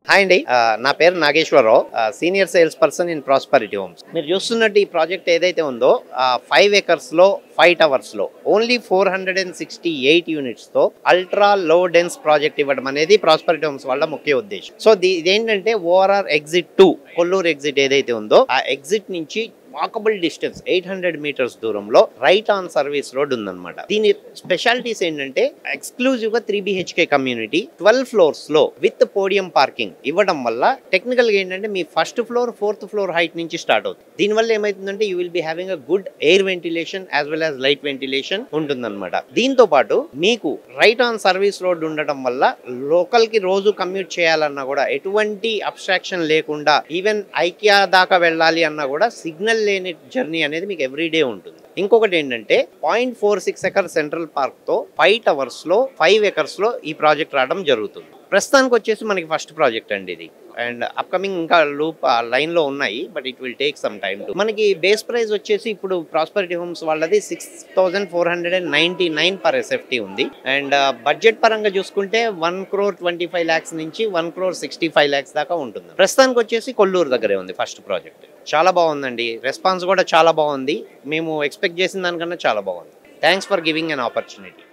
Hi అండి, నా పేరు Nageswara Rao, senior sales person in Prosperity Homes. మీరు చూస్తున్నట్టు ఈ ప్రాజెక్ట్ ఏదైతే ఉందో 5 acres లో 5 towers లో ఓన్లీ 468 యూనిట్స్ తో అల్ట్రా లో డెన్స్ ప్రాజెక్ట్ ఇవ్వడం అనేది ప్రాస్పరిటీ హోమ్స్ వాళ్ళ ముఖ్య ఉద్దేశం. సో ఇదేంటంటే ఓఆర్ఆర్ ఎగ్జిట్ 2 కొల్లూరు ఎగ్జిట్ ఏదైతే ఉందో ఆ ఎగ్జిట్ నుంచి వాకబుల్ డిస్టెన్స్ 800 మీటర్స్ దూరంలో రైట్ ఆన్ సర్వీస్ రోడ్ ఉందన్నమాట. దీని స్పెషాలిటీస్ ఏంటంటే ఎక్స్క్లూజివ్ గా 3 BHK కమ్యూనిటీ 12 ఫ్లోర్స్ లో విత్ పోడియం పార్కింగ్ ఇవ్వడం వల్ల టెక్నికల్ గా ఏంటంటే మీ first floor 4th floor height నుంచి స్టార్ట్ అవుతుంది. దీనివల్ల ఏమైతుందంటే you will be having a good air ventilation as well as light ventilation ఉంటుందన్నమాట. దీంతో పాటు మీకు రైట్ ఆన్ సర్వీస్ రోడ్ ఉండటం వల్ల లోకల్ కి రోజు కమ్యూట్ చేయాలన్నా కూడా ఎటువంటి అబ్స్ట్రాక్షన్ లేకుండా, ఈవెన్ ఐకియా దాకా వెళ్ళాలి అన్నా కూడా సిగ్నల్ లేని జర్నీ అనేది మీకు ఎవ్రీడే ఉంటుంది. ఇంకొకటి ఏంటంటే 0.46 acre సెంట్రల్ పార్క్ తో 5 towers లో 5 acres లో ఈ ప్రాజెక్ట్ రావడం జరుగుతుంది. ప్రస్తుతానికి వచ్చేసి మనకి ఫస్ట్ ప్రాజెక్ట్ అండి ఇది, అండ్ అప్కమింగ్ ఇంకా లైన్ లో ఉన్నాయి, but it will take some time. మనకి బేస్ ప్రైస్ వచ్చేసి ఇప్పుడు ప్రాస్పరిటీ హోమ్స్ వాళ్ళది 6,499 per SFT ఉంది. అండ్ బడ్జెట్ పరంగా చూసుకుంటే 1,25,00,000 నుంచి 1,65,00,000 దాకా ఉంటుంది. ప్రస్తుతానికి వచ్చేసి కొల్లూరు దగ్గరే ఉంది ఫస్ట్ ప్రాజెక్ట్. చాలా బాగుందండి, రెస్పాన్స్ కూడా చాలా బాగుంది. మేము ఎక్స్పెక్ట్ చేసిన దానికన్నా చాలా బాగుంది. Thanks for giving an opportunity.